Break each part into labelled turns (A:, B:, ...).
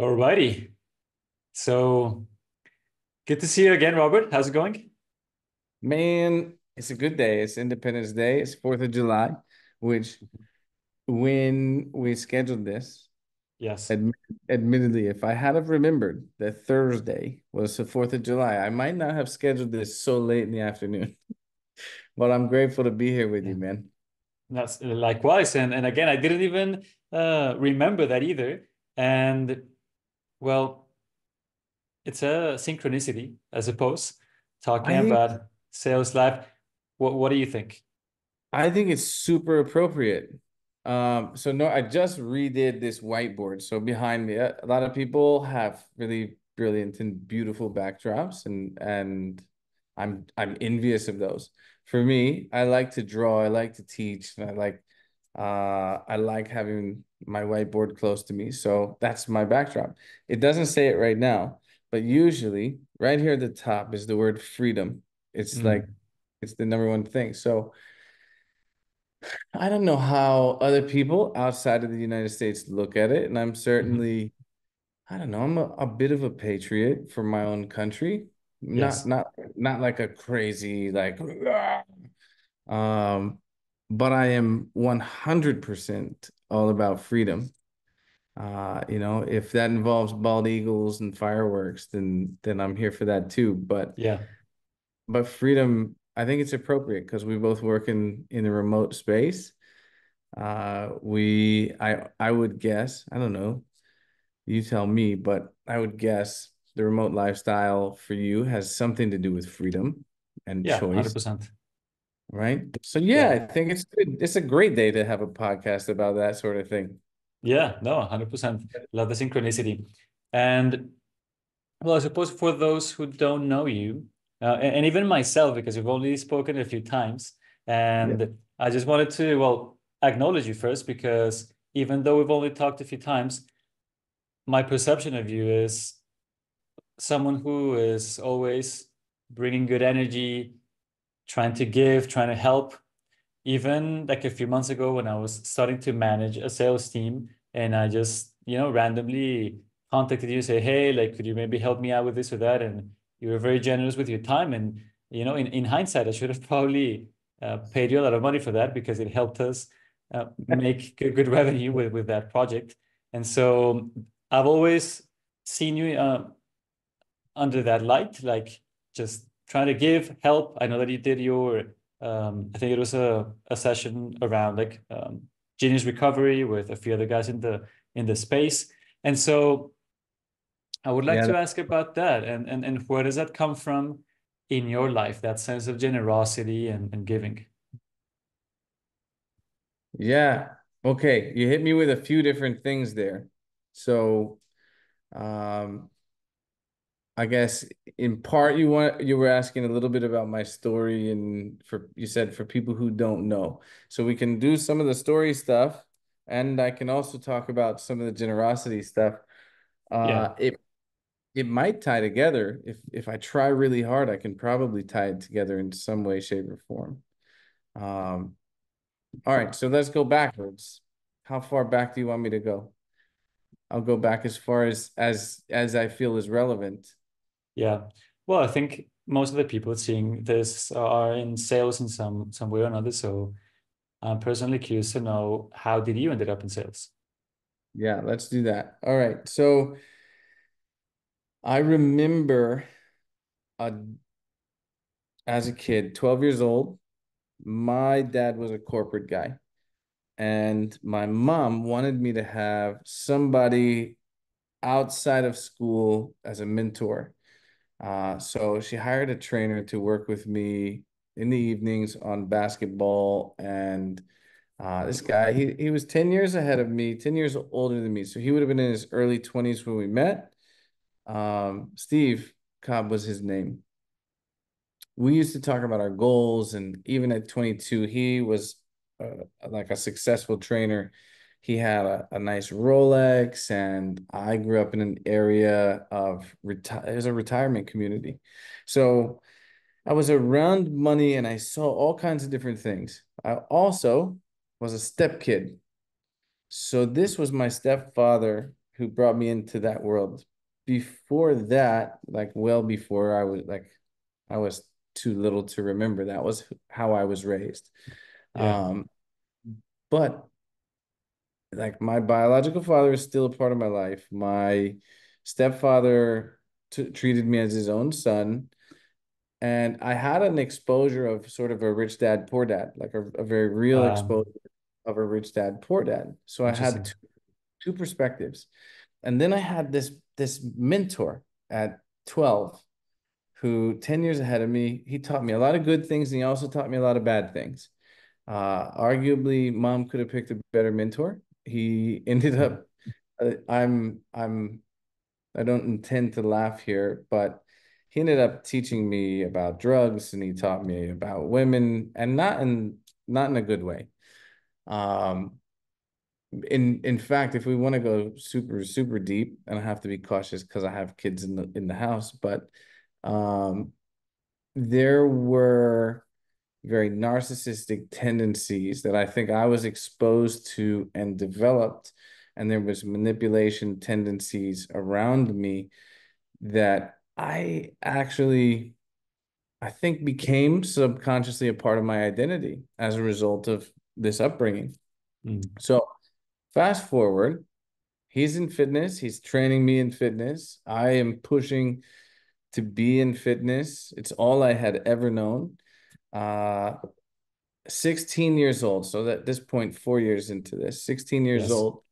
A: Alrighty. So good to see you again, Robert. How's it going?
B: Man, it's a good day. It's Independence Day. It's 4th of July, which when we scheduled this,
A: Yes.
B: admi- admittedly, if I had have remembered that Thursday was the 4th of July, I might not have scheduled this so late in the afternoon. But I'm grateful to be here with
A: Yeah.
B: you, man.
A: That's likewise. And again, I didn't even remember that either. And well, it's a synchronicity, I suppose,
B: I
A: talking
B: think
A: about sales life. What do you think?
B: I think it's super appropriate. So no, I just redid this whiteboard. So behind me, a lot of people have really brilliant and beautiful backdrops, and I'm envious of those. For me, I like to draw, I like to teach, and I like having my whiteboard close to me. So that's my backdrop. It doesn't say it right now, but usually right here at the top is the word freedom. It's like
A: Mm,
B: it's the number one thing. So I don't know how other people outside of the United States look at it, and I'm
A: mhm.
B: certainly, I don't know, I'm a bit of a patriot for my own country. Not
A: Yes.
B: not not like a crazy like um but I am 100% all about freedom. If that involves bald eagles and fireworks, then I'm here for that too.
A: Yeah.
B: But freedom, I think it's appropriate because we both work in a remote space. I would guess, I don't know, you tell me, but I would guess the remote lifestyle for you has something to do with freedom and
A: Yeah.
B: choice,
A: 100%.
B: right? So yeah,
A: Yeah.
B: I think it's good. It's a great day to have a podcast about that sort of thing.
A: Yeah. No, 100%. Love the synchronicity. And well, I suppose for those who don't know you, and even myself, because we've only spoken a few times,
B: Yeah.
A: and I just wanted to, well, acknowledge you first, because even though we've only talked a few times, my perception of you is someone who is always bringing good energy, trying to give, trying to help. Even like a few months ago when I was starting to manage a sales team and I just, randomly contacted you, say, hey, like, could you maybe help me out with this or that? And you were very generous with your time. And, in hindsight, I should have probably paid you a lot of money for that because it helped us make good revenue with that project. And so I've always seen you under that light, like just trying to give help. I know that you did your, I think it was a session around like genius recovery with a few other guys in the space. And so I would like
B: Yeah.
A: to ask about that and where does that come from in your life, that sense of generosity and giving?
B: Yeah. Okay. You hit me with a few different things there. So, um, I guess in part you were asking a little bit about my story and for you said for people who don't know. So we can do some of the story stuff and I can also talk about some of the generosity stuff.
A: Yeah.
B: It might tie together. If I try really hard, I can probably tie it together in some way, shape, or form. Um, all right, so let's go backwards. How far back do you want me to go? I'll go back as far as I feel is relevant.
A: Yeah. Well, I think most of the people seeing this are in sales in some way or another. So I'm personally curious to know, how did you ended up in sales?
B: Yeah, let's do that. All right. So I remember uh, as a kid, 12 years old, my dad was a corporate guy, and my mom wanted me to have somebody outside of school as a mentor. So she hired a trainer to work with me in the evenings on basketball. And this guy, he was 10 years ahead of me, 10 years older than me. So he would have been in his early 20s when we met. Steve Cobb was his name. We used to talk about our goals, and even at 22, he was like a successful trainer. He had a nice Rolex, and I grew up in an area of it was a retirement community. So I was around money and I saw all kinds of different things. I also was a step kid. So this was my stepfather who brought me into that world. Before that, like well before I was too little to remember. That was how I was raised.
A: Yeah.
B: Um, but like my biological father is still a part of my life. My stepfather treated me as his own son. And I had an exposure of sort of a rich dad, poor dad, like a very real
A: Um,
B: exposure of a rich dad, poor dad. So I had
A: Interesting.
B: two perspectives. And then I had this mentor at 12 who 10 years ahead of me, he taught me a lot of good things and he also taught me a lot of bad things. Arguably, mom could have picked a better mentor. He ended
A: Mhm.
B: up, I don't intend to laugh here, but he ended up teaching me about drugs and he taught me about women and not in a good way. Um, in fact, if we want to go super deep, and I have to be cautious because I have kids in the house, but um, there were very narcissistic tendencies that I think I was exposed to and developed, and there was manipulation tendencies around me that I think became subconsciously a part of my identity as a result of this upbringing.
A: Mm.
B: So fast forward, he's in fitness, he's training me in fitness. I am pushing to be in fitness. It's all I had ever known. Uh, 16 years old. So at this point, 4 years into this, 16 years
A: Yes.
B: old,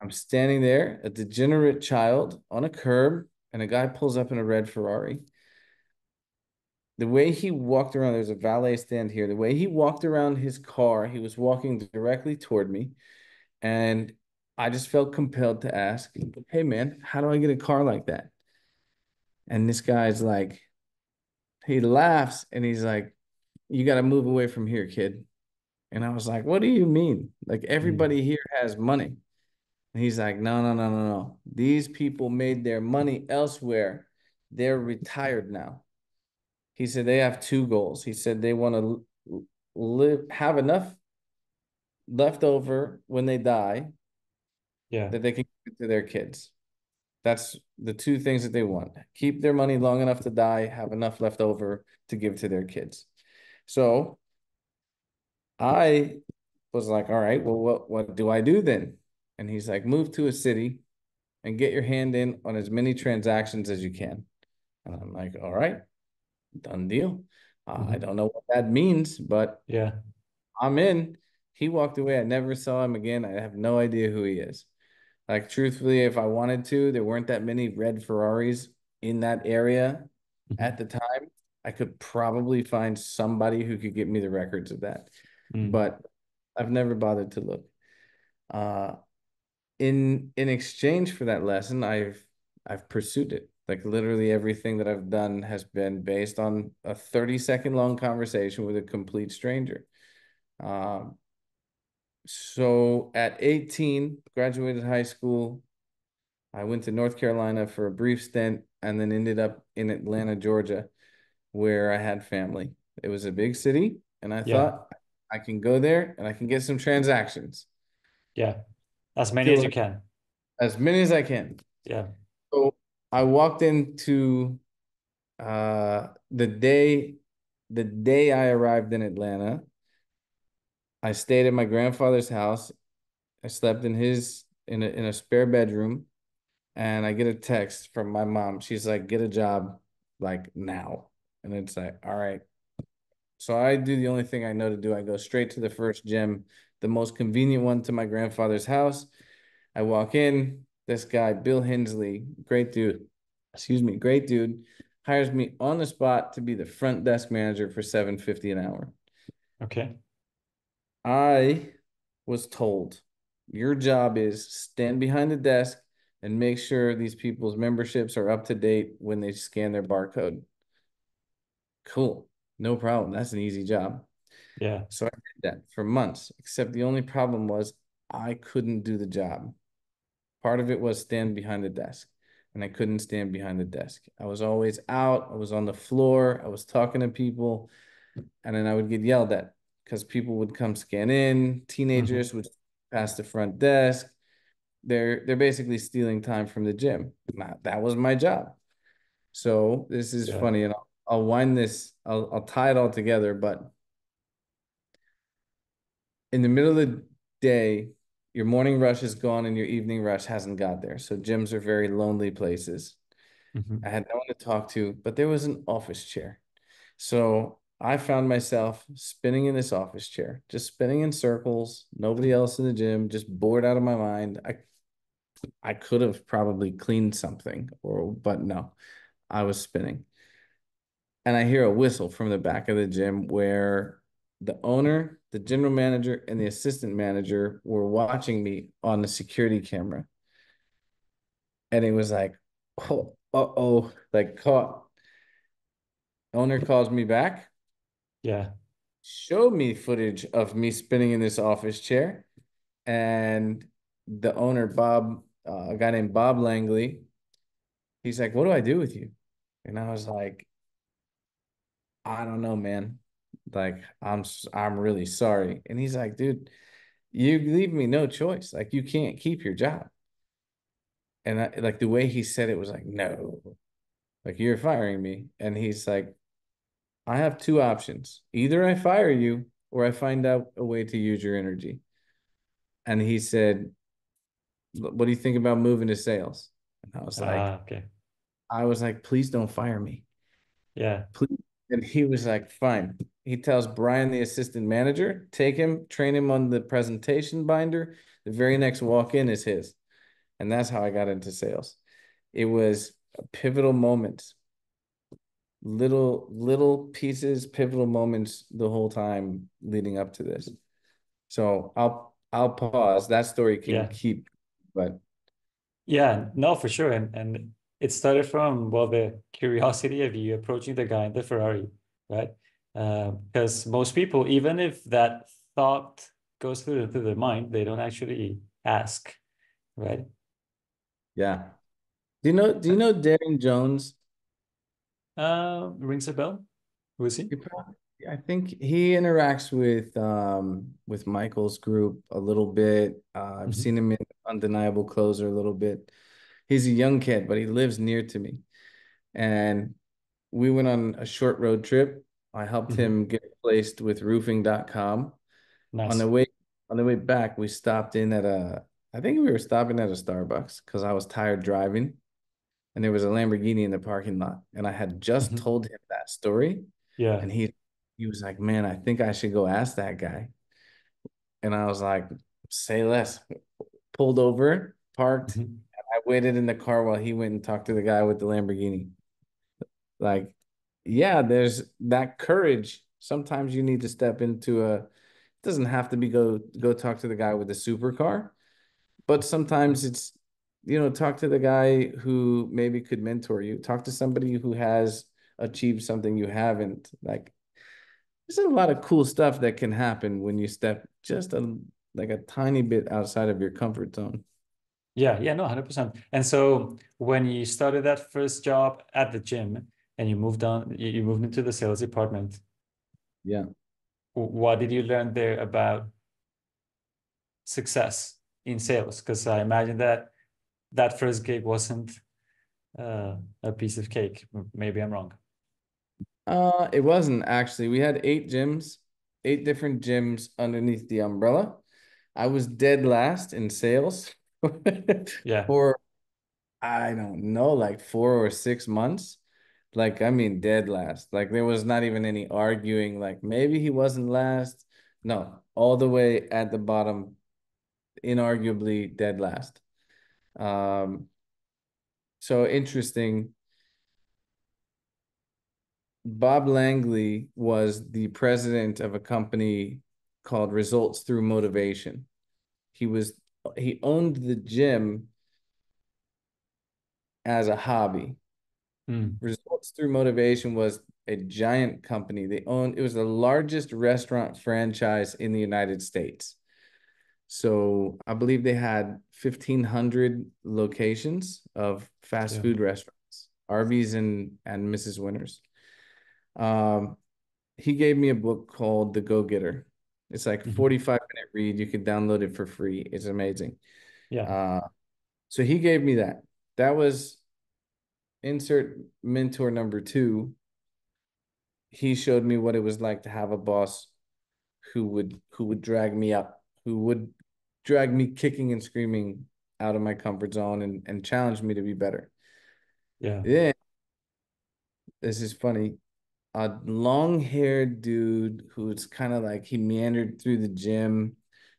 B: I'm standing there, a degenerate child on a curb, and a guy pulls up in a red Ferrari. The way he walked around, there's a valet stand here. The way he walked around his car, he was walking directly toward me. And I just felt compelled to ask, hey, man, how do I get a car like that? And this guy's like, he laughs and he's like, you got to move away from here, kid. And I was like, what do you mean? Like
A: Mm.
B: everybody here has money. And he's like, no, no, no, no, no. These people made their money elsewhere. They're retired now. He said they have two goals. He said they want to have enough left over when they die
A: Yeah.
B: that they can give it to their kids. That's the two things that they want. Keep their money long enough to die, have enough left over to give to their kids. So I was like, all right, well, what do I do then? And he's like, move to a city and get your hand in on as many transactions as you can. And I'm like, all right, done deal. I
A: Hmm.
B: don't know what that means, but
A: Yeah.
B: I'm in. He walked away. I never saw him again. I have no idea who he is. Like, truthfully, if I wanted to, there weren't that many red Ferraris in that area
A: Hmm.
B: at the time. I could probably find somebody who could get me the records of that,
A: Mm.
B: but I've never bothered to look. Uh, in exchange for that lesson, I've pursued it. Like literally everything that I've done has been based on a 30-second long conversation with a complete stranger. Um, so at 18, graduated high school. I went to North Carolina for a brief stint and then ended up in Atlanta, Georgia, where I had family. It was a big city, and I
A: Yeah.
B: thought I can go there and I can get some transactions.
A: Yeah. As many
B: Feel
A: as you
B: like
A: can.
B: as many as I can.
A: Yeah.
B: So I walked into the day I arrived in Atlanta. I stayed at my grandfather's house. I slept in a spare bedroom, and I get a text from my mom. She's like, "Get a job like now." And it's like, "All right." So I do the only thing I know to do. I go straight to the first gym, the most convenient one to my grandfather's house. I walk in. This guy, Bill Hensley, great dude. Excuse me, great dude, hires me on the spot to be the front desk manager for 750 an hour.
A: Okay.
B: I was told your job is stand behind the desk and make sure these people's memberships are up to date when they scan their barcode. Cool. No problem. That's an easy job.
A: Yeah.
B: So I did that for months, except the only problem was I couldn't do the job. Part of it was stand behind the desk, and I couldn't stand behind the desk. I was always out, I was on the floor, I was talking to people, and then I would get yelled at because people would come scan in,
A: Hmm.
B: teenagers would pass the front desk. they're basically stealing time from the gym. That was my job. So this is
A: Yeah.
B: funny, and I'll wind this. I'll tie it all together. But in the middle of the day, your morning rush is gone and your evening rush hasn't got there. So gyms are very lonely places. I
A: Hmm.
B: had no one to talk to, but there was an office chair. So I found myself spinning in this office chair, just spinning in circles, nobody else in the gym, just bored out of my mind. I could have probably cleaned something but no, I was spinning. And I hear a whistle from the back of the gym where the owner, the general manager, and the assistant manager were watching me on the security camera. And it was like, oh, uh-oh, like caught. Owner calls me back,
A: Yeah.
B: showed me footage of me spinning in this office chair. And the owner, Bob, a guy named Bob Langley, he's like, "What do I do with you?" And I was like, "I don't know, man. Like, I'm really sorry." And he's like, "Dude, you leave me no choice. Like, you can't keep your job." And like the way he said it was like, "No, like you're firing me." And he's like, "I have two options. Either I fire you or I find out a way to use your energy." And he said, "What do you think about moving to sales?" And
A: Ah, okay.
B: I was like, "Please don't fire me."
A: Yeah.
B: Please. And he was like, fine. He tells Brian, the assistant manager, take him, train him on the presentation binder. The very next walk in is his. And that's how I got into sales. It was a pivotal moments, little pieces, pivotal moments the whole time leading up to this. So I'll pause. That story can
A: Yeah.
B: keep, but
A: Yeah. No, for sure. And it started from, well, the curiosity of you approaching the guy in the Ferrari, right? Because most people, even if that thought goes through their mind, they don't actually ask, right?
B: yeah. Do you know Darren Jones?
A: Rings a bell. Who is he?
B: I think he interacts with Michael's group a little bit. I've
A: Hmm.
B: seen him in Undeniable Closer a little bit. He's a young kid, but he lives near to me. And we went on a short road trip. I helped
A: Hmm.
B: him get placed with roofing.com. On the
A: Nice.
B: way on the way back, we stopped in at I think we were stopping at a Starbucks because I was tired driving and there was a Lamborghini in the parking lot. And I had just
A: Hmm.
B: told him that story.
A: Yeah.
B: And he was like, "Man, I think I should go ask that guy." And I was like, "Say less." Pulled over, parked,
A: Hmm.
B: and I waited in the car while he went and talked to the guy with the Lamborghini. Like, yeah, there's that courage. Sometimes you need to step into it doesn't have to be go talk to the guy with the supercar, but sometimes it's talk to the guy who maybe could mentor you. Talk to somebody who has achieved something you haven't. Like there's a lot of cool stuff that can happen when you step just like a tiny bit outside of your comfort zone.
A: Yeah, yeah, no, 100%. And so when you started that first job at the gym and you moved on, you moved into the sales department,
B: Yeah.
A: what did you learn there about success in sales? Because I imagine that that first gig wasn't a piece of cake. Maybe I'm wrong.
B: It wasn't actually. We had 8 gyms, 8 different gyms underneath the umbrella. I was dead last in sales
A: Yeah.
B: for I don't know, like 4 or 6 months. Like, I mean, dead last. Like, there was not even any arguing. Like, maybe he wasn't last. No, all the way at the bottom, inarguably dead last. Um, so interesting. Bob Langley was the president of a company called Results Through Motivation. He was he owned the gym as a hobby.
A: Mm.
B: Results Through Motivation was a giant company. It was the largest restaurant franchise in the United States. So I believe they had 1,500 locations of fast
A: Yeah.
B: food restaurants, Arby's and Mrs. Winners. Um, he gave me a book called The Go-Getter. It's like
A: Hmm.
B: 45-minute read. You can download it for free. It's amazing.
A: Yeah.
B: So he gave me that. That was insert mentor number two. He showed me what it was like to have a boss who would drag me up, who would drag me kicking and screaming out of my comfort zone and challenge me to be better.
A: Yeah.
B: Yeah, this is funny. A long-haired dude who's kind of like he meandered through the gym,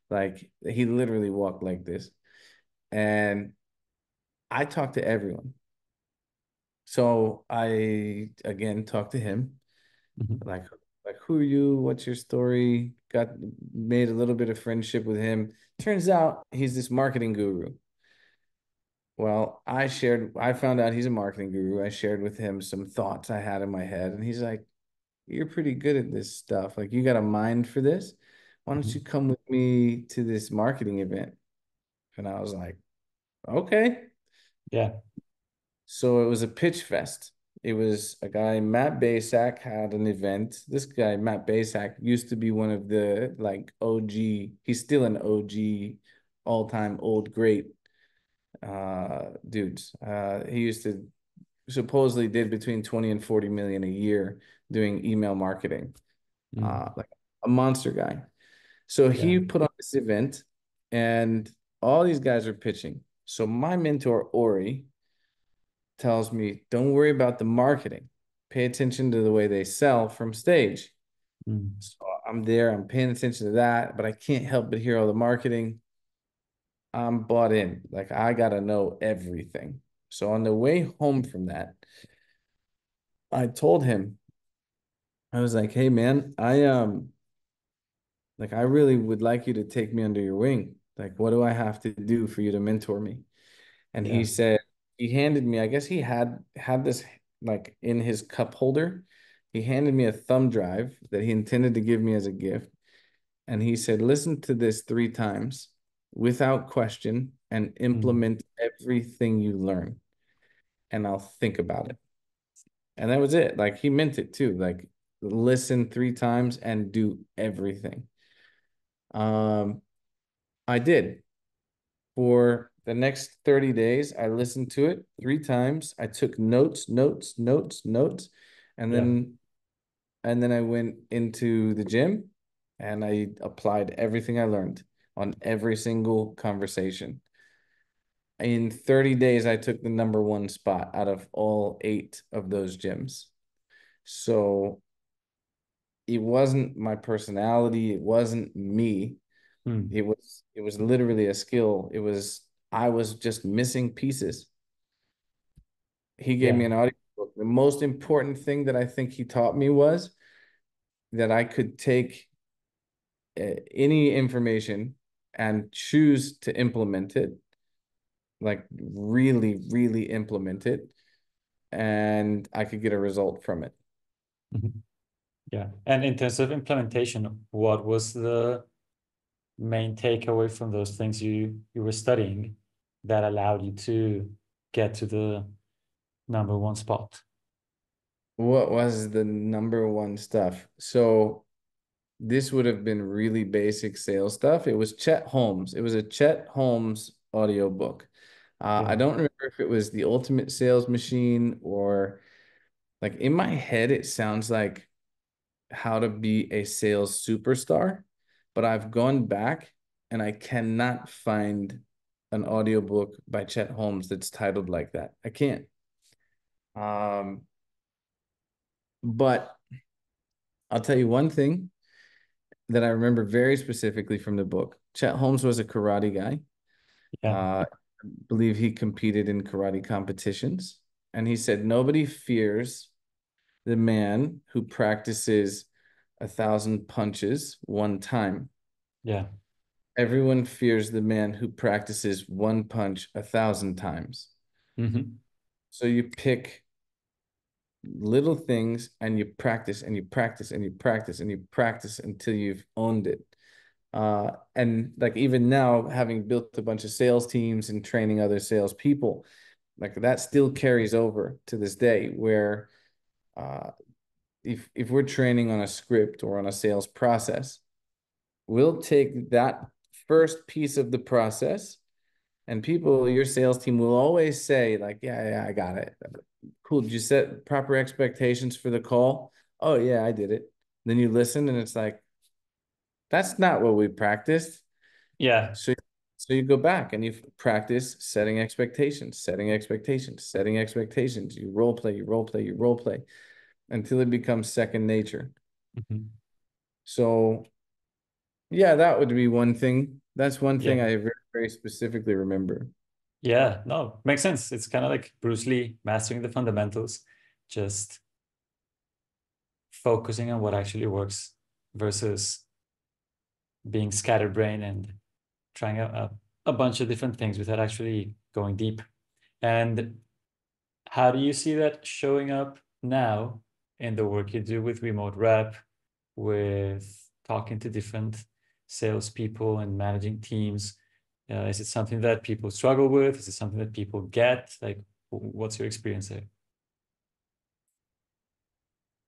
B: like he literally walked like this. And I talked to everyone. So I again talked to him,
A: Mhm.
B: like who are you? What's your story? Got made a little bit of friendship with him. Turns out he's this marketing guru. Well, I found out he's a marketing guru. I shared with him some thoughts I had in my head, and he's like, "You're pretty good at this stuff. Like, you got a mind for this. Why don't you
A: Mhm.
B: come with me to this marketing event?" And I was like, "Okay."
A: Yeah.
B: So it was a pitch fest. It was a guy, Matt Basak, had an event. This guy, Matt Basak, used to be one of the like OG, he's still an OG, all-time old great dudes. He used to supposedly did between 20 and 40 million a year doing email marketing.
A: Mm.
B: Like a monster guy. So
A: Yeah.
B: he put on this event and all these guys are pitching. So my mentor, Ori, tells me, don't worry about the marketing. Pay attention to the way they sell from stage.
A: Mm.
B: So I'm there, I'm paying attention to that, but I can't help but hear all the marketing. I'm bought in. Like I gotta know everything. So on the way home from that, I told him, I was like, hey man, I really would like you to take me under your wing. Like, what do I have to do for you to mentor me? And he
A: Yeah.
B: said, he handed me, I guess he had this like in his cup holder. He handed me a thumb drive that he intended to give me as a gift. And he said, listen to this 3 times without question and
A: Mm.
B: implement everything you learn. And I'll think about it. And that was it. Like he meant it too. Like listen 3 times and do everything. Um, I did. For the next 30 days, I listened to it 3 times. I took notes, notes, notes, notes, and
A: Yeah.
B: then I went into the gym and I applied everything I learned on every single conversation. In 30 days, I took the number one spot out of all 8 of those gyms. So it wasn't my personality, it wasn't me.
A: Mm.
B: It was literally a skill. I was just missing pieces. He gave me
A: Yeah.
B: an audio book. The most important thing that I think he taught me was that I could take any information and choose to implement it, like really, really implement it, and I could get a result from it.
A: Mhm. Yeah. And in terms of implementation, what was the main takeaway from those things you were studying that allowed you to get to the number one spot?
B: What was the number one stuff? So this would have been really basic sales stuff. It was Chet Holmes. It was a Chet Holmes audiobook. I
A: Yeah.
B: don't remember if it was the Ultimate Sales Machine or like in my head, it sounds like how to be a sales superstar, but I've gone back and I cannot find an audiobook by Chet Holmes that's titled like that. I can't. Um, but I'll tell you one thing that I remember very specifically from the book. Chet Holmes was a karate guy.
A: Yeah.
B: I believe he competed in karate competitions. And he said, nobody fears the man who practices 1,000 punches one time.
A: Yeah.
B: Everyone fears the man who practices one punch 1,000 times.
A: Hmm.
B: So you pick little things and you practice and you practice and you practice and you practice until you've owned it. And like even now, having built a bunch of sales teams and training other sales people, like that still carries over to this day where uh, if we're training on a script or on a sales process, we'll take that first piece of the process And people, your sales team will always say, like, yeah, I got it. Cool. Did you set proper expectations for the call? Oh, yeah, I did it. Then you listen and it's like, that's not what we practiced.
A: Yeah.
B: So, so you go back and you practice setting expectations, setting expectations, setting expectations. You role play, you role play, you role play until it becomes second nature.
A: Mhm.
B: So, yeah, that would be one thing. That's one thing
A: Yeah.
B: I very, very specifically remember.
A: Yeah. No, makes sense. It's kind of like Bruce Lee mastering the fundamentals, just focusing on what actually works versus being scatterbrained and trying a bunch of different things without actually going deep. And how do you see that showing up now in the work you do with remote rep, with talking to different salespeople and managing teams? Is it something that people struggle with? Is it something that people get? Like, what's your experience there?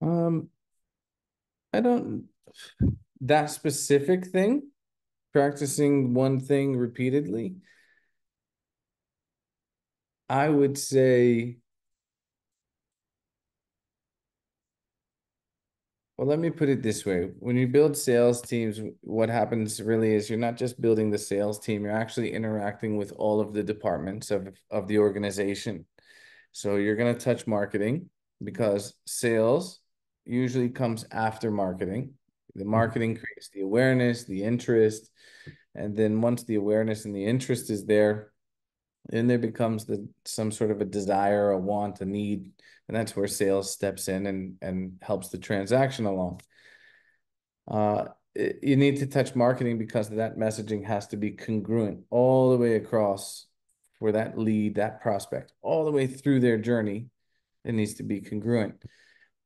B: Um, I don't, that specific thing, practicing one thing repeatedly, I would say, well, let me put it this way. When you build sales teams, what happens really is you're not just building the sales team, you're actually interacting with all of the departments of the organization. So you're going to touch marketing because sales usually comes after marketing. The
A: Mhm.
B: marketing creates the awareness, the interest, and then once the awareness and the interest is there, then there becomes some sort of a desire, a want, a need, and that's where sales steps in and helps the transaction along. Uh, you need to touch marketing because that messaging has to be congruent all the way across for that lead, that prospect, all the way through their journey. It needs to be congruent.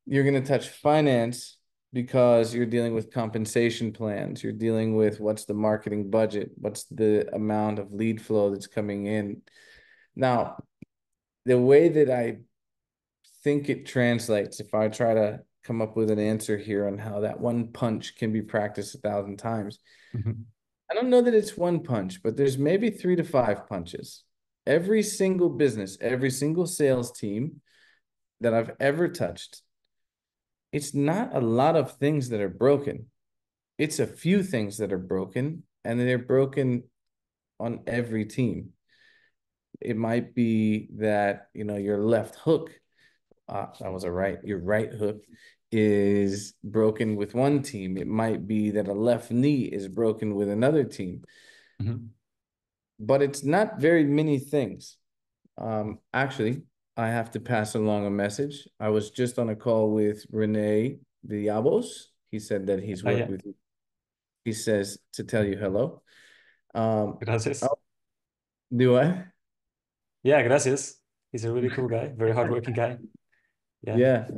B: You're going to touch finance because you're dealing with compensation plans. You're dealing with what's the marketing budget, what's the amount of lead flow that's coming in. Now, the way that I think it translates, if I try to come up with an answer here on how that one punch can be practiced 1,000 times,
A: Mhm.
B: I don't know that it's one punch, but there's maybe 3 to 5 punches. Every single business, every single sales team that I've ever touched, it's not a lot of things that are broken. It's a few things that are broken, and they're broken on every team. It might be that, your left hook, that was a right, your right hook is broken with one team. It might be that a left knee is broken with another team,
A: Mhm.
B: but it's not very many things. Actually, I have to pass along a message. I was just on a call with Rene Villalobos. He said that he's
A: Oh,
B: worked
A: yeah.
B: with you. He says to tell you hello.
A: Gracias.
B: I'll do I?
A: Yeah, gracias. He's a really cool guy, very hardworking guy. Yeah.
B: Yeah.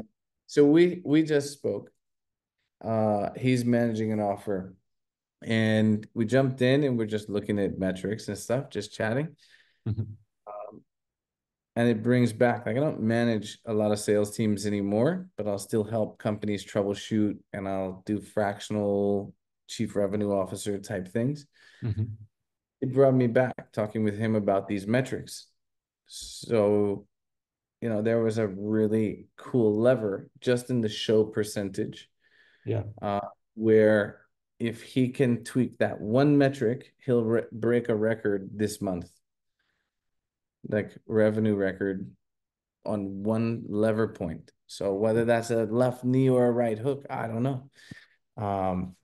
B: So we just spoke. He's managing an offer, and we jumped in and we're just looking at metrics and stuff, just chatting.
A: Mhm.
B: And it brings back, like, I don't manage a lot of sales teams anymore, but I'll still help companies troubleshoot and I'll do fractional chief revenue officer type things.
A: Mhm.
B: It brought me back talking with him about these metrics. So, there was a really cool lever just in the show percentage,
A: Yeah.
B: uh, where if he can tweak that one metric, he'll break a record this month, like revenue record on one lever point. So whether that's a left knee or a right hook, I don't know. Um,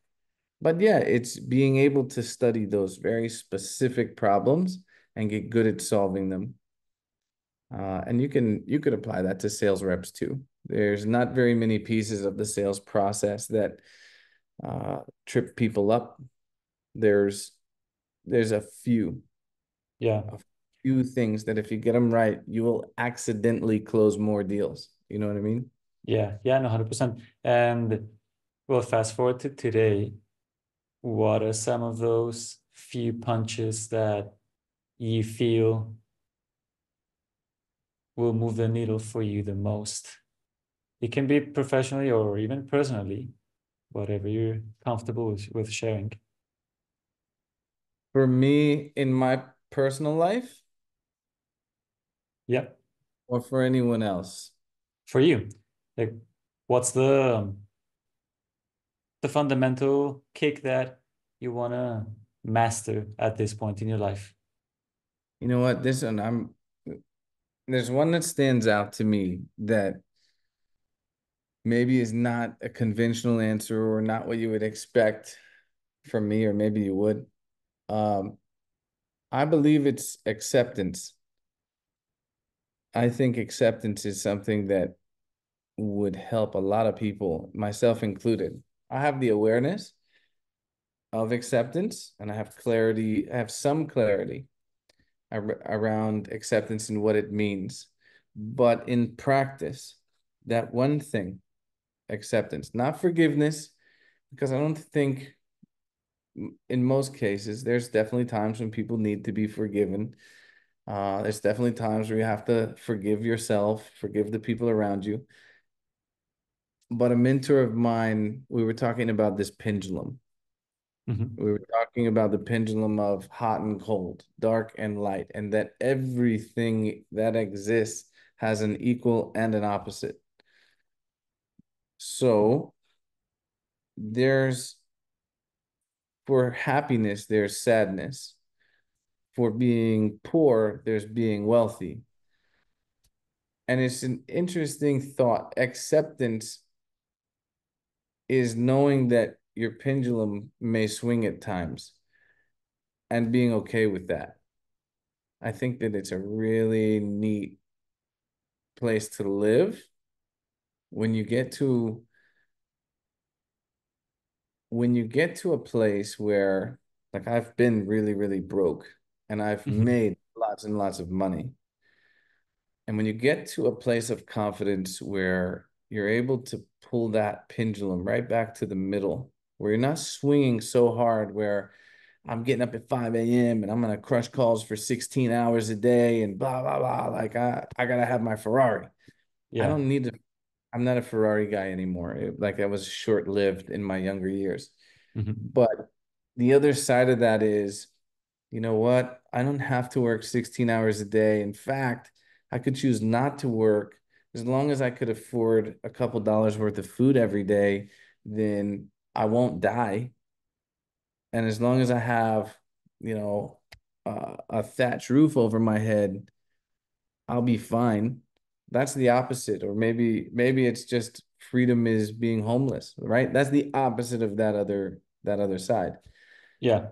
B: but yeah, it's being able to study those very specific problems and get good at solving them. And you could apply that to sales reps too. There's not very many pieces of the sales process that trip people up. There's there's
A: Yeah.
B: a few things that if you get them right, you will accidentally close more deals. You know what I mean?
A: Yeah. Yeah. No, 100%. And well, fast forward to today. What are some of those few punches that you feel will move the needle for you the most? It can be professionally or even personally, whatever you're comfortable with sharing.
B: For me, in my personal life
A: Yeah.
B: or for anyone else?
A: For you, like, what's the fundamental kick that you want to master at this point in your life?
B: You know what? There's one that stands out to me that maybe is not a conventional answer or not what you would expect from me, or maybe you would. Um, I believe it's acceptance. I think acceptance is something that would help a lot of people, myself included. I have the awareness of acceptance and I have clarity, I have some clarity around acceptance and what it means. But in practice, that one thing, acceptance, not forgiveness, because I don't think in most cases, there's definitely times when people need to be forgiven. There's definitely times where you have to forgive yourself, forgive the people around you. But a mentor of mine, we were talking about this pendulum.
A: Mm-hmm.
B: We were talking about the pendulum of hot and cold, dark and light, and that everything that exists has an equal and an opposite. So there's for happiness, there's sadness. For being poor, there's being wealthy. And it's an interesting thought. Acceptance is knowing that your pendulum may swing at times and being okay with that. I think that it's a really neat place to live when you get to a place where, like, I've been really, really broke and I've
A: Mm-hmm.
B: made lots and lots of money. And when you get to a place of confidence where you're able to pull that pendulum right back to the middle, where you're not swinging so hard where I'm getting up at 5 a.m. and I'm going to crush calls for 16 hours a day and blah, blah, blah. Like I got to have my Ferrari. I
A: Yeah.
B: don't need to, I'm not a Ferrari guy anymore. Like I was short-lived in my younger years.
A: Mm-hmm.
B: But the other side of that is, you know what? I don't have to work 16 hours a day. In fact, I could choose not to work as long as I could afford a couple dollars worth of food every day, then I won't die. And as long as I have, you know, a thatched roof over my head, I'll be fine. That's the opposite. Or maybe it's just freedom is being homeless, right? That's the opposite of that other side.
A: Yeah.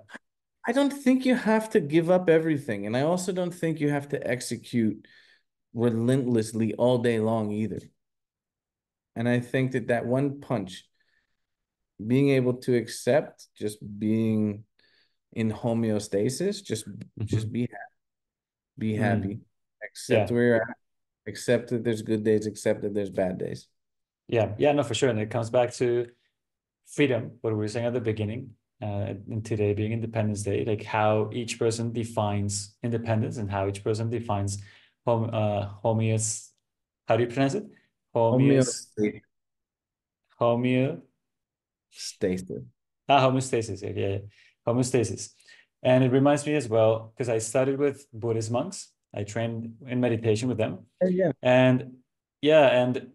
B: I don't think you have to give up everything. And I also don't think you have to execute relentlessly all day long either. And I think that that one punch, being able to accept just being in homeostasis, just
A: Mm-hmm.
B: be
A: Mm.
B: happy, accept
A: Yeah.
B: where you're at, accept that there's good days, accept that there's bad days.
A: Yeah. Yeah. No, for sure. And it comes back to freedom, what we were saying at the beginning, and today being Independence Day, like how each person defines independence and how each person defines homeos. How do you pronounce it? Homeos,
B: Homeostasis.
A: homeo, homeostasis. Yeah, yeah, yeah. Homeostasis. And it reminds me as well, because I studied with Buddhist monks. I trained in meditation with them.
B: Yeah.
A: And yeah, and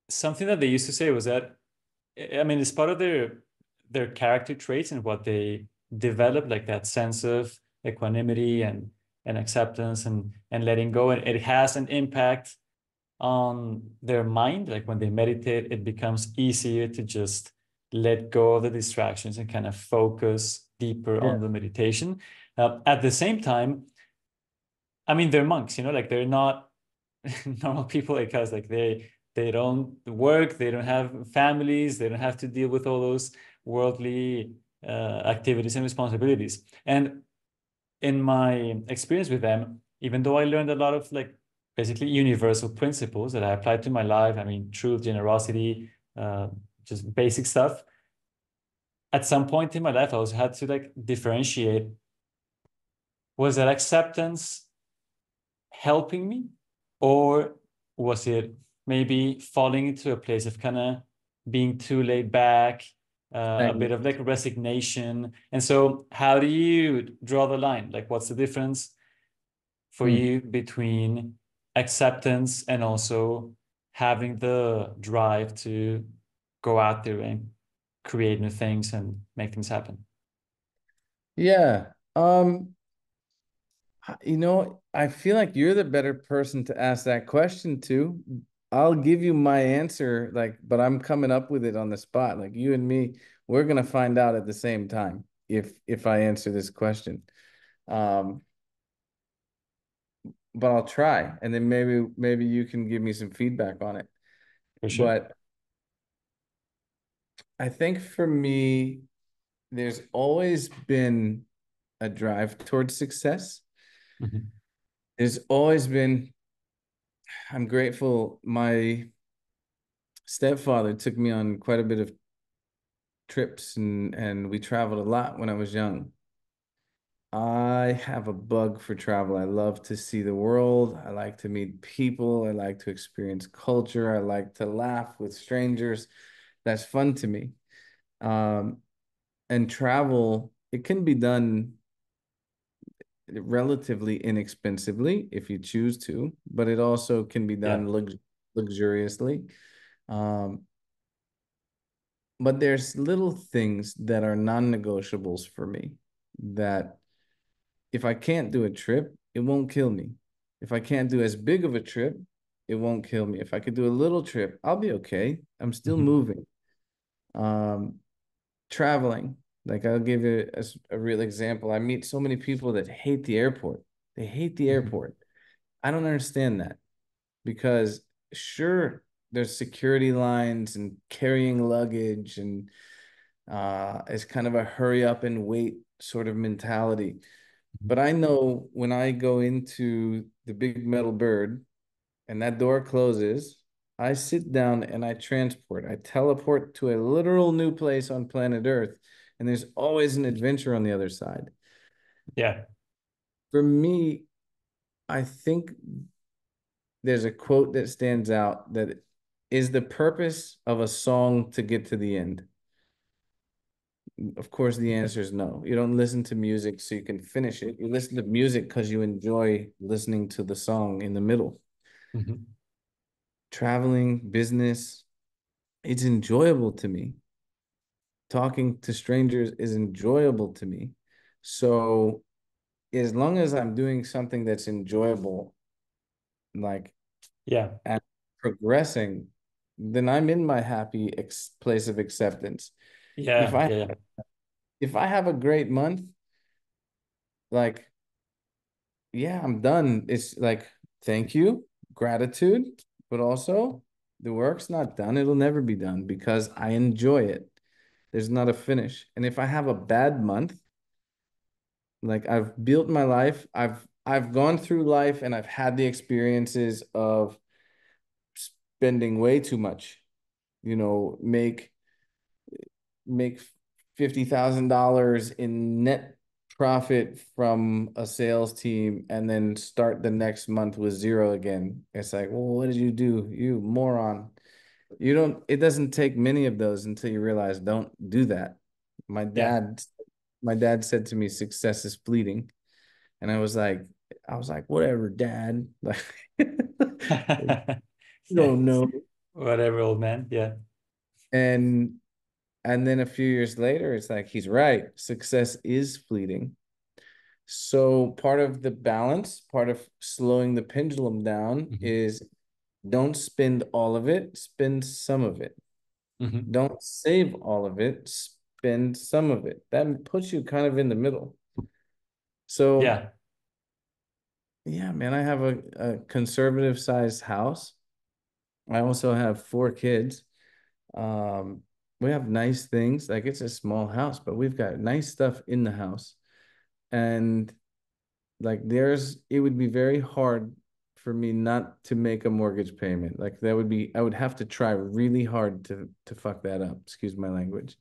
A: something that they used to say was that, I mean, it's part of their character traits and what they develop, like that sense of equanimity and acceptance and letting go. And it has an impact on their mind. Like when they meditate, it becomes easier to just let go of the distractions and kind of focus deeper
B: Yeah.
A: on the meditation. At the same time, I mean, they're monks, like they're not normal people like us. Like they don't work, they don't have families, they don't have to deal with all those worldly activities and responsibilities. And in my experience with them, even though I learned a lot of like basically universal principles that I applied to my life, I mean, truth, generosity, uh, just basic stuff. At some point in my life, I also had to like differentiate, was that acceptance helping me, or was it maybe falling into a place of kind of being too laid back, a bit of like resignation. And so how do you draw the line? Like, what's the difference for
B: Hmm.
A: you between acceptance and also having the drive to go out there and create new things and make things happen?
B: Yeah. I feel like you're the better person to ask that question to. I'll give you my answer, like, but I'm coming up with it on the spot. Like you and me, we're gonna find out at the same time if I answer this question. Um, but I'll try, and then maybe you can give me some feedback on it.
A: For sure.
B: But I think for me, there's always been a drive towards success.
A: Mhm.
B: There's always been, I'm grateful. My stepfather took me on quite a bit of trips and we traveled a lot when I was young. I have a bug for travel. I love to see the world. I like to meet people. I like to experience culture. I like to laugh with strangers. That's fun to me. Um, and travel, it can be done relatively inexpensively if you choose to, but it also can be
A: Yeah.
B: done luxuriously. Um, but there's little things that are non-negotiables for me that if I can't do a trip, it won't kill me. If I can't do as big of a trip, it won't kill me. If I could do a little trip, I'll be okay. I'm still
A: Mhm.
B: moving. Um, Traveling, like I'll give you a real example. I meet so many people that hate the airport. They hate the
A: Mhm.
B: airport. I don't understand that because sure, there's security lines and carrying luggage and it's kind of a hurry up and wait sort of mentality. But I know when I go into the big metal bird and that door closes, I sit down and I transport. I teleport to a literal new place on planet Earth, and there's always an adventure on the other side.
A: Yeah.
B: For me, I think there's a quote that stands out that is the purpose of a song to get to the end. Of course, the answer is no. You don't listen to music so you can finish it. You listen to music because you enjoy listening to the song in the middle.
A: Mhm.
B: Traveling, business, it's enjoyable to me. Talking to strangers is enjoyable to me. So as long as I'm doing something that's enjoyable, like
A: Yeah.
B: and progressing, then I'm in my happy place of acceptance. If
A: Yeah.
B: I
A: Yeah.
B: if I have a great month, like yeah, I'm done. It's like thank you, gratitude, but also the work's not done. It'll never be done because I enjoy it. There's not a finish. And if I have a bad month, like I've built my life, I've gone through life and I've had the experiences of spending way too much, make $50,000 in net profit from a sales team and then start the next month with zero again. It's like, well, what did you do? You moron. It doesn't take many of those until you realize don't do that. My
A: Yeah.
B: dad, my dad said to me, success is fleeting. And I was like, whatever, dad. Like, you
A: Yeah.
B: don't know.
A: Whatever, old man. Yeah.
B: And and then a few years later, it's like he's right. Success is fleeting. So part of the balance, part of slowing the pendulum down
A: Mhm.
B: is don't spend all of it, spend some of it.
A: Mhm.
B: Don't save all of it, spend some of it. That puts you kind of in the middle. So
A: Yeah.
B: yeah, man, I have a conservative sized house. I also have four kids. Um, we have nice things. Like it's a small house, but we've got nice stuff in the house. And like it would be very hard for me not to make a mortgage payment. Like I would have to try really hard to fuck that up. Excuse my language.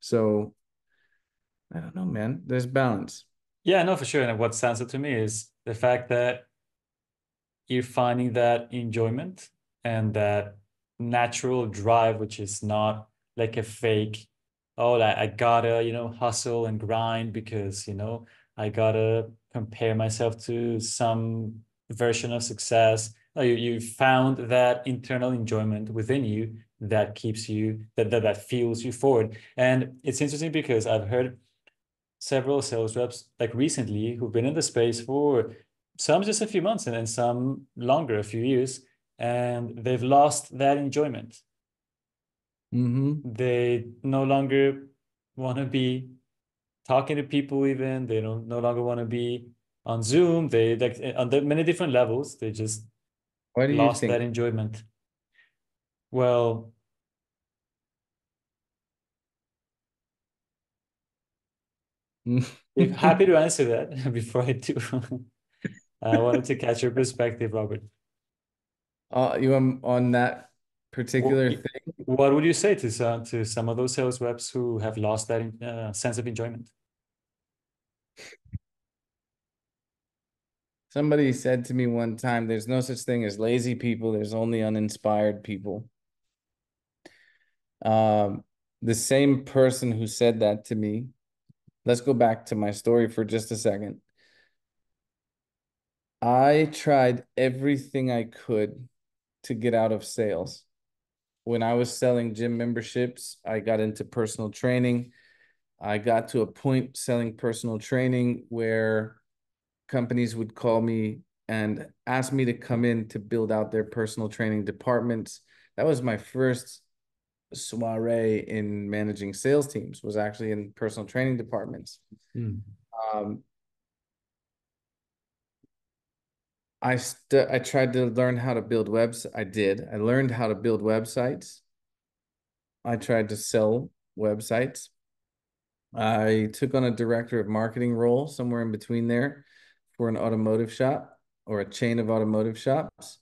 B: So I don't know, man. There's balance.
A: Yeah, no, for sure. And what stands out to me is the fact that you're finding that enjoyment and that natural drive, which is not like a fake. oh, I gotta, hustle and grind because, I gotta compare myself to some version of success. No, you found that internal enjoyment within you that keeps you, that fuels you forward. And it's interesting because I've heard several sales reps like recently who've been in the space for some just a few months and then some longer, a few years, and they've lost that enjoyment.
B: Mm-hmm.
A: They no longer want to be talking to people even. They don't no longer want to be on Zoom. They like on the many different levels, they just
B: What do you
A: lost that
B: think?
A: enjoyment. Well, if happy to answer that before I do. I wanted to catch your perspective, Robert.
B: You on that particular thing?
A: What would you say to some of those sales reps who have lost that sense of enjoyment?
B: Somebody said to me one time, there's no such thing as lazy people, there's only uninspired people. Um, the same person who said that to me, let's go back to my story for just a second. I tried everything I could to get out of sales. When I was selling gym memberships, I got into personal training. I got to a point selling personal training where companies would call me and ask me to come in to build out their personal training departments. That was my first soiree in managing sales teams, was actually in personal training departments.
A: Mm.
B: Um, I tried to learn how to build webs. I did. I learned how to build websites. I tried to sell websites. I took on a director of marketing role somewhere in between there for an automotive shop or a chain of automotive shops.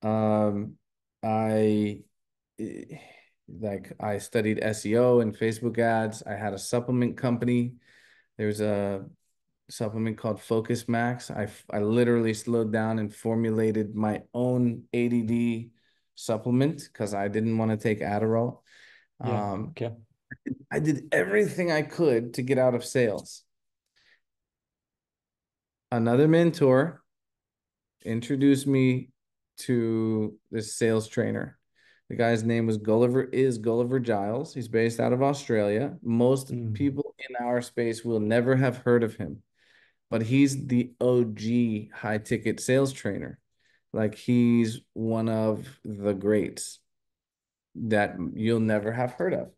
B: Um, I I studied SEO and Facebook ads. I had a supplement company. There's a supplement called Focus Max. I literally slowed down and formulated my own ADD supplement because I didn't want to take Adderall.
A: Yeah.
B: Um,
A: Okay.
B: I did everything I could to get out of sales. Another mentor introduced me to this sales trainer. The guy's name was Gulliver Giles. He's based out of Australia. Most
A: Mm.
B: people in our space will never have heard of him, but he's the OG high ticket sales trainer. Like he's one of the greats that you'll never have heard of.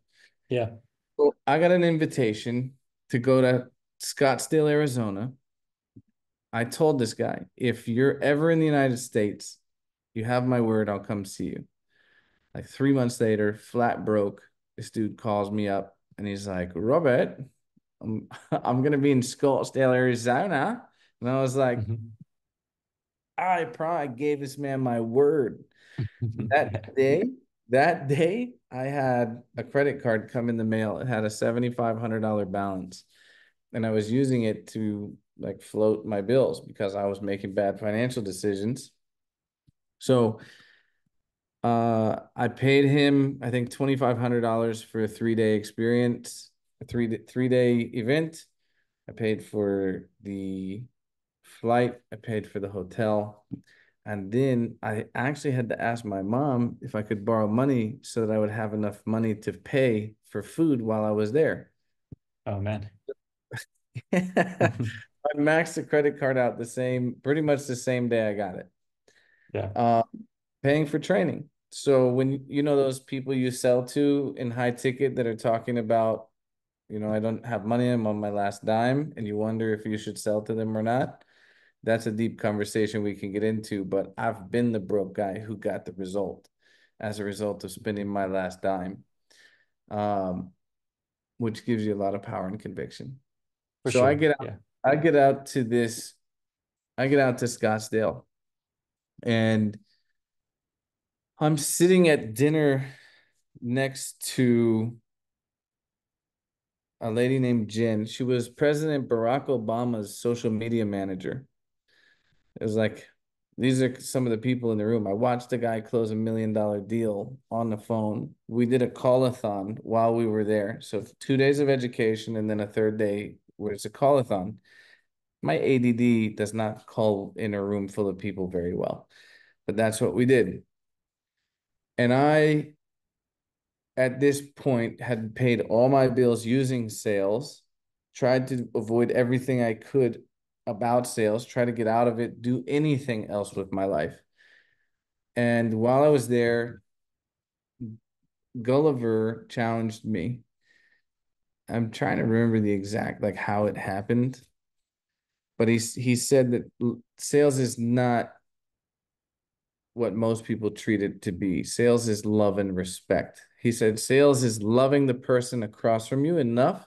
A: Yeah.
B: So I got an invitation to go to Scottsdale, Arizona. I told this guy, if you're ever in the United States, you have my word, I'll come see you. Like 3 months later, flat broke, this dude calls me up and he's like, Robert, I'm gonna be in Scottsdale, Arizona. And I was like,
A: Mhm.
B: I probably gave this man my word. That
A: Yeah.
B: day, that day, I had a credit card come in the mail. It had a $7,500 balance. And I was using it to like float my bills because I was making bad financial decisions. So I paid him, I think $2,500 for a 3 day experience, a three day event. I paid for the flight, I paid for the hotel. And then I actually had to ask my mom if I could borrow money so that I would have enough money to pay for food while I was there.
A: Oh man.
B: I maxed the credit card out pretty much the same day I got it.
A: Yeah.
B: Uh, Paying for training. So when you know those people you sell to in high ticket that are talking about, I don't have money, I'm on my last dime, and you wonder if you should sell to them or not. That's a deep conversation we can get into, but I've been the broke guy who got the result as a result of spending my last dime, um, which gives you a lot of power and conviction.
A: For
B: So
A: sure. Yeah.
B: I get out to this, I get out to Scottsdale, and I'm sitting at dinner next to a lady named Jen. She was President Barack Obama's social media manager. It was like These are some of the people in the room. I watched a guy close $1 million deal on the phone. We did a call-a-thon while we were there. So 2 days of education and then a third day where it's a call-a-thon. My ADD does not call in a room full of people very well, but that's what we did. And I, at this point, had paid all my bills using sales, tried to avoid everything I could about sales, try to get out of it, do anything else with my life. And while I was there, Gulliver challenged me. I'm trying to remember the exact like how it happened, but he said that sales is not what most people treat it to be. Sales is love and respect. He said sales is loving the person across from you enough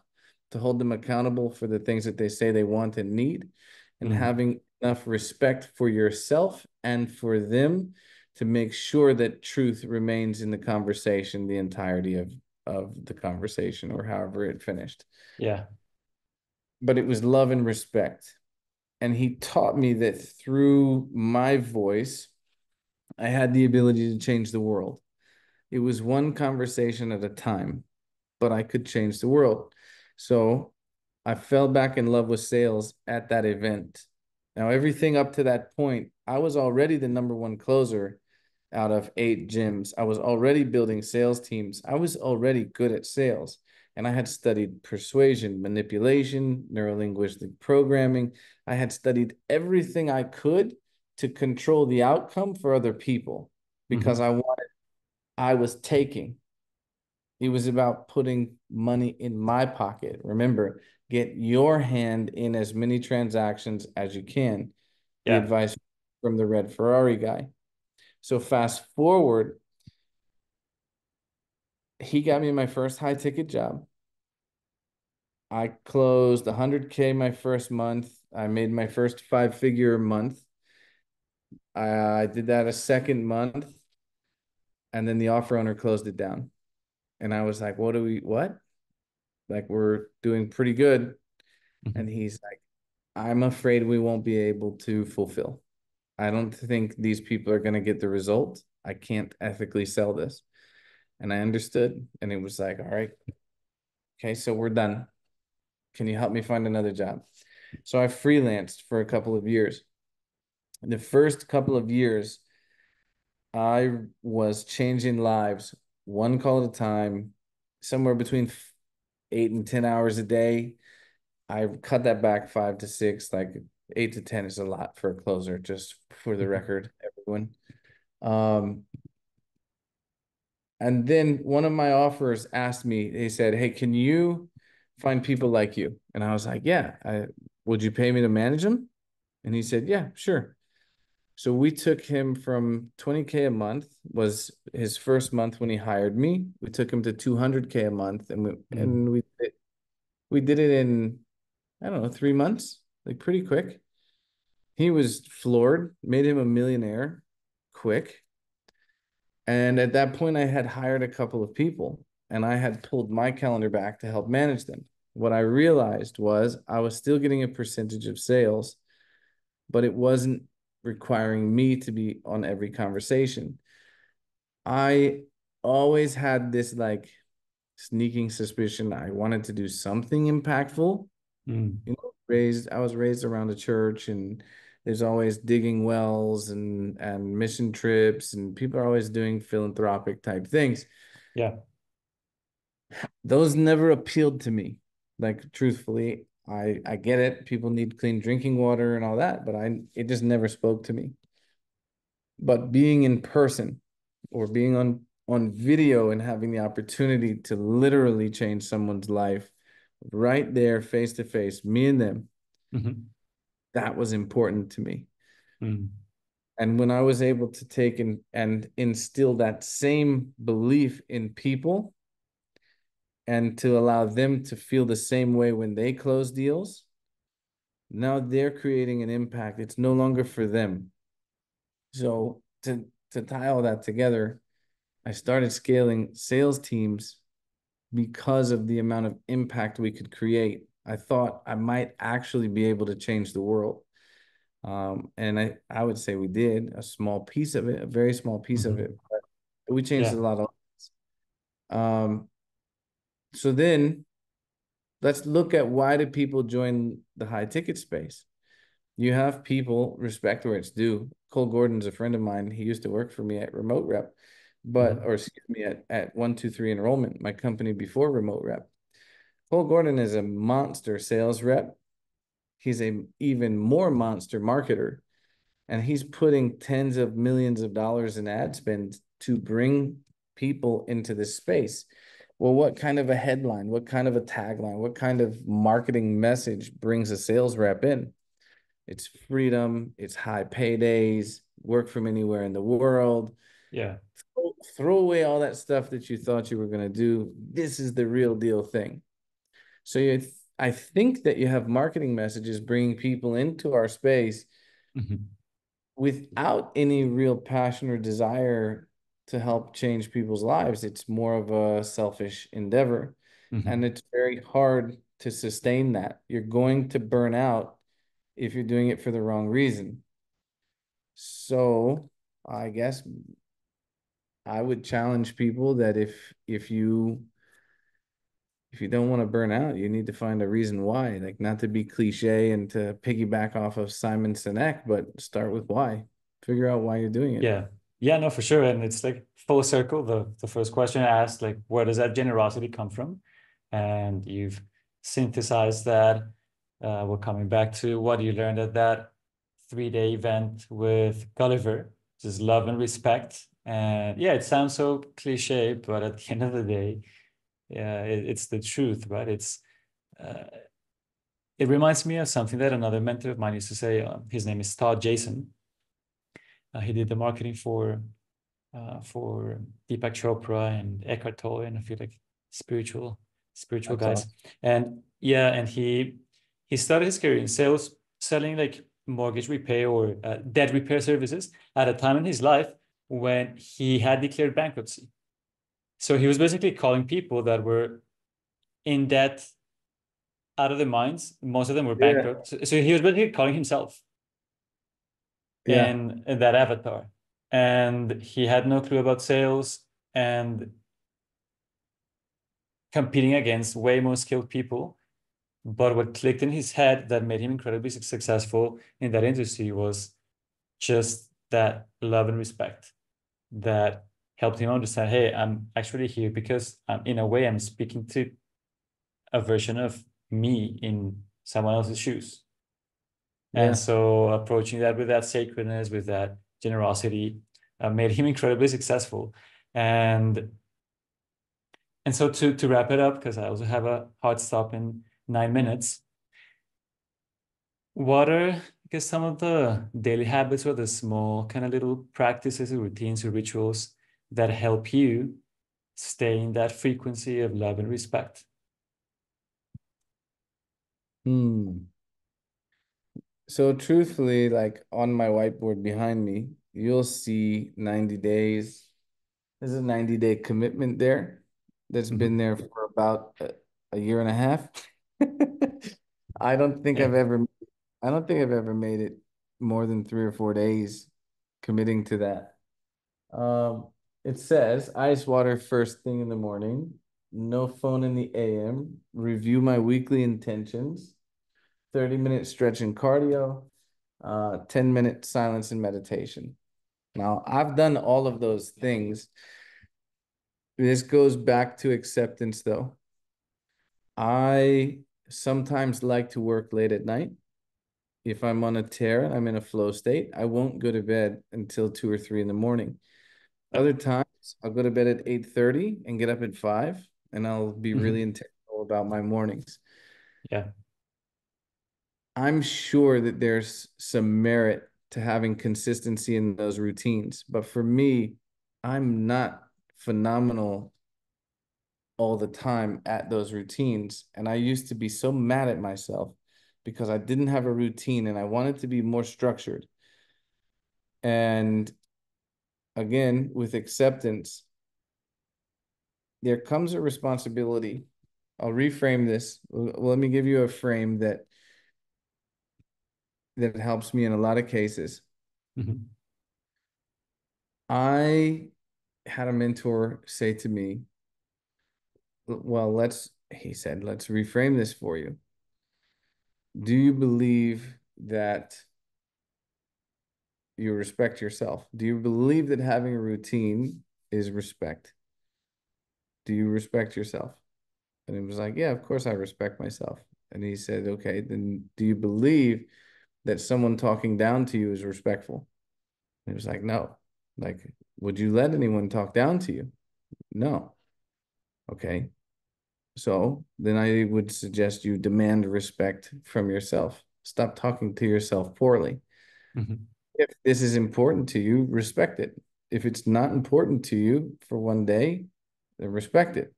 B: to hold them accountable for the things that they say they want and need, and having enough respect for yourself and for them to make sure that truth remains in the conversation the entirety of the conversation or however it finished.
A: Yeah.
B: But it was love and respect. And he taught me that through my voice, I had the ability to change the world. It was one conversation at a time, but I could change the world. So I fell back in love with sales at that event. Now, everything up to that point, I was already the number one closer out of 8 gyms. I was already building sales teams. I was already good at sales. And I had studied persuasion, manipulation, neurolinguistic programming. I had studied everything I could to control the outcome for other people because I was taking. It was about putting money in my pocket. Remember, get your hand in as many transactions as you can. The
A: Yeah.
B: advice from the red Ferrari guy. So fast forward, he got me my first high ticket job. I closed 100K my first month. I made my first 5-figure month. I did that a second month, and then the offer owner closed it down. And I was like, what? Like, we're doing pretty good. And he's like, I'm afraid we won't be able to fulfill. I don't think these people are going to get the result. I can't ethically sell this. And I understood. And it was like, all right, okay, so we're done. Can you help me find another job? So I freelanced for a couple of years. In the first couple of years, I was changing lives one call at a time, somewhere between 8 and 10 hours a day. I cut that back 5 to 6, like 8 to 10 is a lot for a closer, just for the record, everyone. And then one of my offers asked me, they said, hey, can you find people like you? And I was like, yeah, would you pay me to manage them? And he said, yeah, sure. So we took him from 20K a month was his first month when he hired me. We took him to 200K a month, and we did it in, I don't know, 3 months, like pretty quick. He was floored, made him a millionaire quick. And at that point, I had hired a couple of people and I had pulled my calendar back to help manage them. What I realized was I was still getting a percentage of sales, but it wasn't requiring me to be on every conversation. I always had this like sneaking suspicion I wanted to do something impactful. I was raised around a church, and there's always digging wells and mission trips, and people are always doing philanthropic type things.
A: Yeah.
B: Those never appealed to me. Like, truthfully, I get it. People need clean drinking water and all that, but it just never spoke to me. But being in person or being on video and having the opportunity to literally change someone's life right there, face to face, me and them, that was important to me. And when I was able to take and instill that same belief in people and to allow them to feel the same way when they close deals, now they're creating an impact. It's no longer for them. So to tie all that together, I started scaling sales teams because of the amount of impact we could create. I thought I might actually be able to change the world. And I would say we did a small piece of it, a very small piece of
A: Hmm.
B: it, but we changed a
A: Yeah.
B: lot of lives. So then let's look at why do people join the high ticket space? You have people respect where it's due. Cole Gordon's a friend of mine. He used to work for me at Remote Rep,
A: Hmm.
B: or excuse me, at 123 Enrollment, my company before Remote Rep. Cole Gordon is a monster sales rep. He's a even more monster marketer, and he's putting tens of millions of dollars in ad spend to bring people into this space. Well, what kind of a headline, what kind of a tagline, what kind of marketing message brings a sales rep in? It's freedom, it's high paydays, work from anywhere in the world.
A: Yeah.
B: Throw away all that stuff that you thought you were going to do. This is the real deal thing. So I think that you have marketing messages bringing people into our space
A: Hmm.
B: without any real passion or desire to help change people's lives. It's more of a selfish endeavor. And
A: Hmm.
B: it's very hard to sustain that. You're going to burn out if you're doing it for the wrong reason. So I guess I would challenge people that if you don't want to burn out, you need to find a reason why. Like, not to be cliche and to piggyback off of Simon Sinek, but start with why. Figure out why you're doing it.
A: Yeah. Yeah, no, for sure. And it's like full circle. The first question I asked, like, where does that generosity come from? And you've synthesized that. We're coming back to what you learned at that 3-day event with Gulliver, just love and respect. And yeah, it sounds so cliche, but at the end of the day, yeah, it's the truth, right? Uh, it reminds me of something that another mentor of mine used to say. His name is Todd Jason. He did the marketing for Deepak Chopra and Eckhart Tolle and a few like spiritual
B: That's
A: guys.
B: awesome.
A: And yeah, and he started his career in sales, selling like mortgage repay or debt repair services at a time in his life when he had declared bankruptcy. So he was basically calling people that were in debt out of their minds. Most of them were
B: Yeah.
A: bankrupt. So he was basically calling himself
B: Yeah.
A: in that avatar. And he had no clue about sales and competing against way more skilled people. But what clicked in his head that made him incredibly successful in that industry was just that love and respect that helped him understand, hey, I'm actually here because in a way I'm speaking to a version of me in someone else's shoes. And
B: Yeah.
A: so approaching that with that sacredness, with that generosity, made him incredibly successful. And and so to wrap it up, because I also have a hard stop in 9 minutes, what are, I guess, some of the daily habits or the small kind of little practices or routines or rituals that help you stay in that frequency of love and respect?
B: Hmm. So truthfully, like on my whiteboard behind me, you'll see 90 days. There's a 90-day commitment there that's been
A: Mhm.
B: there for about a year and a half. I don't think
A: Yeah.
B: I've ever I don't think I've ever made it more than 3 or 4 days committing to that. Um, it says ice water first thing in the morning, no phone in the AM, review my weekly intentions, 30-minute stretch and cardio, 10-minute silence and meditation. Now, I've done all of those things. This goes back to acceptance, though. I sometimes like to work late at night. If I'm on a tear, I'm in a flow state, I won't go to bed until 2 or 3 in the morning.
A: Yeah.
B: Other times, I'll go to bed at 8:30 and get up at 5, and I'll be really
A: Mhm.
B: intentional about my mornings.
A: Yeah.
B: I'm sure that there's some merit to having consistency in those routines, but for me, I'm not phenomenal all the time at those routines. And I used to be so mad at myself because I didn't have a routine and I wanted to be more structured. And again, with acceptance, there comes a responsibility. I'll reframe this. Let me give you a frame that that helps me in a lot of cases.
A: Mhm.
B: I had a mentor say to me, well, he said, let's reframe this for you. Do you believe that you respect yourself? Do you believe that having a routine is respect? Do you respect yourself? And it was like, yeah, of course I respect myself. And he said, okay, then do you believe that someone talking down to you is respectful? And he was like, no. Like, would you let anyone talk down to you? No. Okay. So then I would suggest you demand respect from yourself. Stop talking to yourself poorly.
A: Mhm.
B: If this is important to you, respect it. If it's not important to you for one day, then respect it,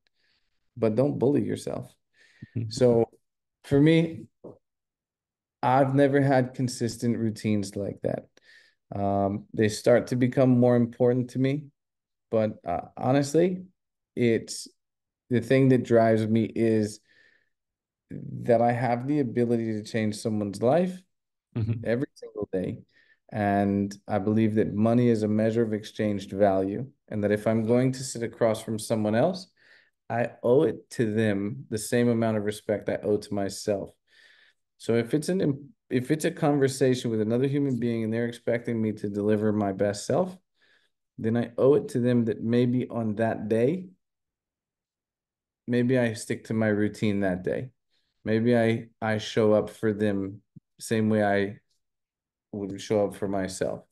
B: but don't bully yourself.
A: Mhm.
B: So for me, I've never had consistent routines like that. They start to become more important to me, but honestly, it's the thing that drives me is that I have the ability to change someone's life
A: Mhm.
B: every single day. And I believe that money is a measure of exchanged value, and that if I'm going to sit across from someone else, I owe it to them the same amount of respect I owe to myself. So if it's a conversation with another human being and they're expecting me to deliver my best self, then I owe it to them that maybe on that day, maybe I stick to my routine that day. Maybe I show up for them same way I would show up for myself.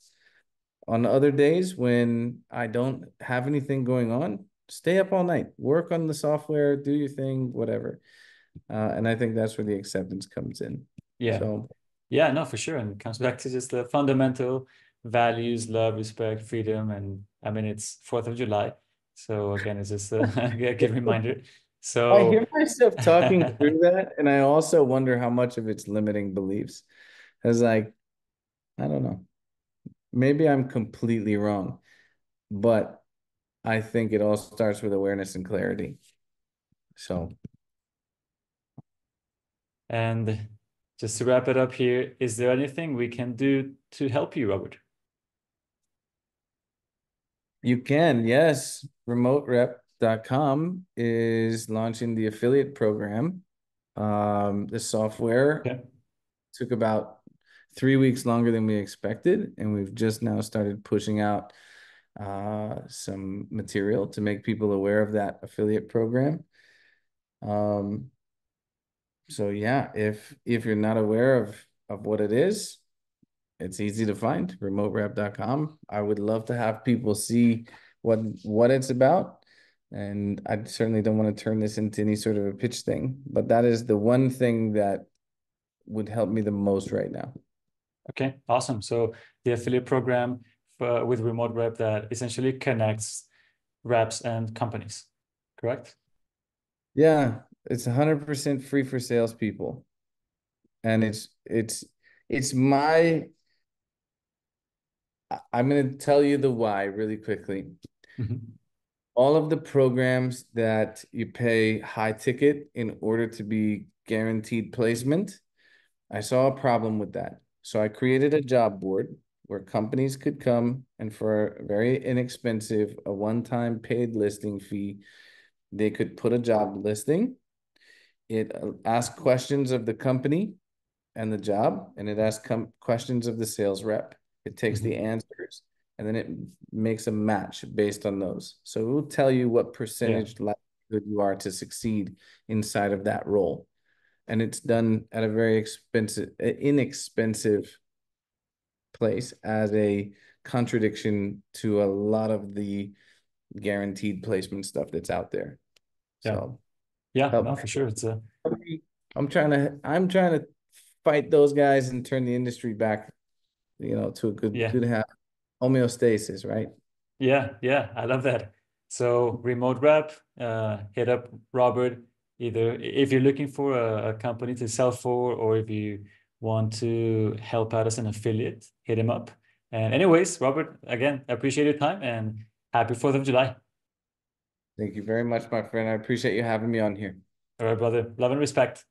B: On other days when I don't have anything going on, stay up all night, work on the software, do your thing, whatever. And I think that's where the acceptance comes in.
A: Yeah.
B: So
A: Yeah, no, for sure. And it comes back to just the fundamental values, love, respect, freedom. And I mean, it's 4th of July. So again, it's just a good reminder.
B: I
A: So
B: hear myself talking through that, and I also wonder how much of it's limiting beliefs. As like, I don't know. Maybe I'm completely wrong, but I think it all starts with awareness and clarity. So
A: and just to wrap it up here, is there anything we can do to help you, Robert?
B: you can, yes. RemoteRep.com is launching the affiliate program. The software
A: Okay.
B: took about 3 weeks longer than we expected, and we've just now started pushing out some material to make people aware of that affiliate program. Um, so yeah, if you're not aware of what it is, it's easy to find, remoterep.com. I would love to have people see what it's about. And I certainly don't want to turn this into any sort of a pitch thing, but that is the one thing that would help me the most right now.
A: Okay, awesome. So the affiliate program with Remote Rep that essentially connects reps and companies, correct?
B: Yeah, it's 100% free for salespeople. And it's my I'm going to tell you the why really quickly.
A: Mhm.
B: All of the programs that you pay high ticket in order to be guaranteed placement, I saw a problem with that. So I created a job board where companies could come and for a very inexpensive, a one-time paid listing fee, they could put a job listing. It asked questions of the company and the job, and it asks questions of the sales rep. It takes the
A: Mhm.
B: answers, and then it makes a match based on those. So it will tell you what
A: Yeah,
B: percentage likelihood you are to succeed inside of that role. And it's done at a very inexpensive place as a contradiction to a lot of the guaranteed placement stuff that's out there.
A: yeah,
B: So
A: yeah.
B: help,
A: No, for sure. It's a
B: help me. I'm trying to fight those guys and turn the industry back, to a good
A: yeah.
B: good have homeostasis, right?
A: Yeah, yeah, I love that. So remote rep, hit up Robert, either if you're looking for a company to sell for, or if you want to help out as an affiliate, hit him up. And anyways, Robert, again, I appreciate your time and happy 4th of July.
B: Thank you very much, my friend. I appreciate you having me on here.
A: All right, brother. Love and respect.